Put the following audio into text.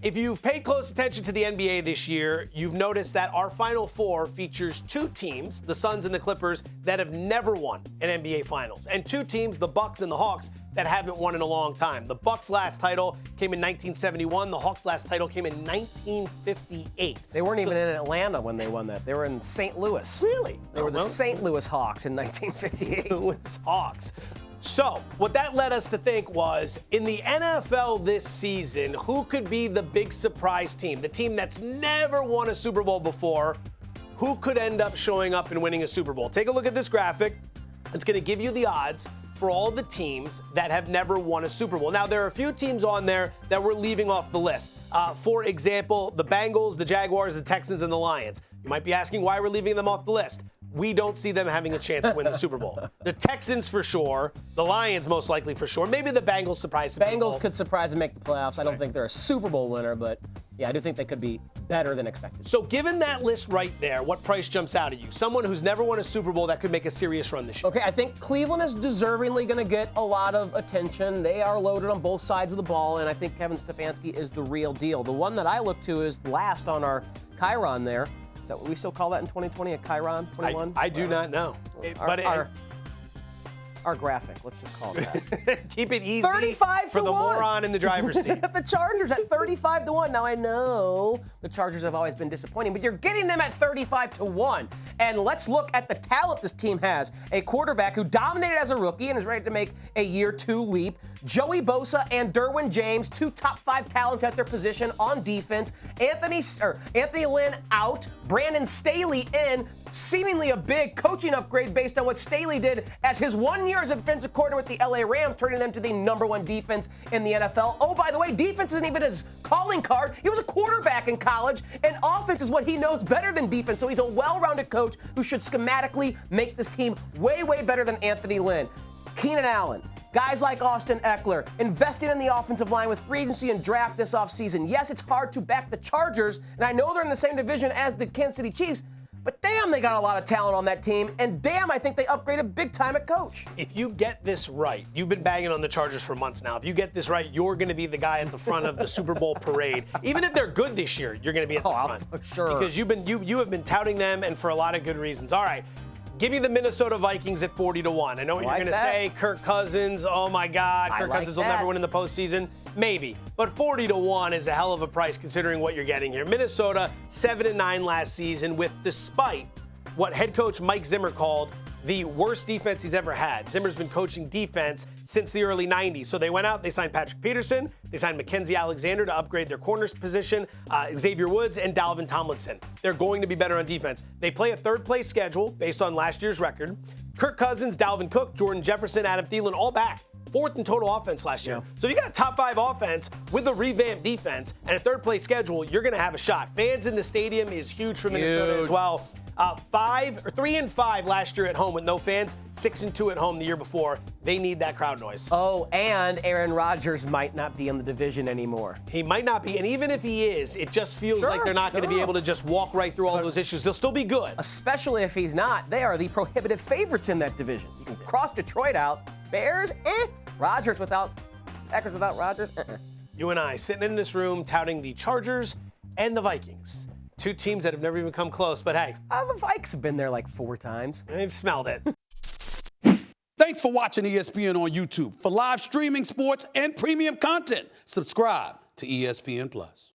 If you've paid close attention to the NBA this year, you've noticed that our Final Four features two teams, the Suns and the Clippers, that have never won an NBA Finals, and two teams, the Bucks and the Hawks, that haven't won in a long time. The Bucks' last title came in 1971. The Hawks' last title came in 1958. They weren't even in Atlanta when they won that. They were in St. Louis. Really? They were the St. Louis Hawks in 1958. St. Louis Hawks. So, what that led us to think was, in the NFL this season, who could be the big surprise team? The team that's never won a Super Bowl before, who could end up showing up and winning a Super Bowl? Take a look at this graphic. It's going to give you the odds for all the teams that have never won a Super Bowl. Now, there are a few teams on there that we're leaving off the list. For example, the Bengals, the Jaguars, the Texans, and the Lions. You might be asking why we're leaving them off the list. We don't see them having a chance to win the Super Bowl. The Texans for sure, the Lions most likely for sure. Maybe the Bengals surprise some people. Bengals could surprise and make the playoffs. I don't think they're a Super Bowl winner, but yeah, I do think they could be better than expected. So given that list right there, what price jumps out at you? Someone who's never won a Super Bowl that could make a serious run this year. Okay, I think Cleveland is deservingly going to get a lot of attention. They are loaded on both sides of the ball, and I think Kevin Stefanski is the real deal. The one that I look to is last on our Chiron there. Is that what we still call that in 2020, a Chiron 21? I do not know. Our graphic, let's just call it that. Keep it easy 35 for to the 1. moron in the driver's seat. The Chargers at 35 to 1. Now I know the Chargers have always been disappointing, but you're getting them at 35 to 1. And let's look at the talent this team has. A quarterback who dominated as a rookie and is ready to make a year 2 leap. Joey Bosa and Derwin James, two top 5 talents at their position on defense. Anthony Lynn out, Brandon Staley in. Seemingly a big coaching upgrade based on what Staley did as his 1 year as a defensive coordinator with the LA Rams, turning them to the #1 defense in the NFL. Oh, by the way, defense isn't even his calling card. He was a quarterback in college, and offense is what he knows better than defense. So he's a well-rounded coach who should schematically make this team way, way better than Anthony Lynn. Keenan Allen. Guys like Austin Eckler, investing in the offensive line with free agency and draft this offseason. Yes, it's hard to back the Chargers, and I know they're in the same division as the Kansas City Chiefs, but damn, they got a lot of talent on that team, and damn, I think they upgraded big time at coach. If you get this right, you've been banging on the Chargers for months now. If you get this right, you're going to be the guy at the front of the Super Bowl parade. Even if they're good this year, you're going to be at the front. For sure. Because you have been touting them, and for a lot of good reasons. All right. Give me the Minnesota Vikings at 40 to 1. I know what you're going to say. Kirk Cousins, oh my God. Kirk Cousins will never win in the postseason. Maybe. But 40 to 1 is a hell of a price considering what you're getting here. Minnesota, 7-9 last season with, despite what head coach Mike Zimmer called the worst defense he's ever had. Zimmer's been coaching defense since the early 90s. So they went out, they signed Patrick Peterson, they signed Mackenzie Alexander to upgrade their corners position, Xavier Woods, and Dalvin Tomlinson. They're going to be better on defense. They play a third-place schedule based on last year's record. Kirk Cousins, Dalvin Cook, Jordan Jefferson, Adam Thielen, all back. 4th in total offense last year. Yeah. So if you got a top 5 offense with a revamped defense and a third-place schedule, you're going to have a shot. Fans in the stadium is huge for Minnesota as well. 3-5 last year at home with no fans, 6-2 at home the year before. They need that crowd noise. Oh, and Aaron Rodgers might not be in the division anymore. He might not be, and even if he is, it just feels like they're not going to be able to just walk right through all those issues. They'll still be good. Especially if he's not. They are the prohibitive favorites in that division. You can cross Detroit out. Bears, Packers without Rodgers, You and I sitting in this room touting the Chargers and the Vikings. Two teams that have never even come close, but hey. The Vikes have been there like 4 times. They've smelled it. Thanks for watching ESPN on YouTube. For live streaming, sports, and premium content, subscribe to ESPN+.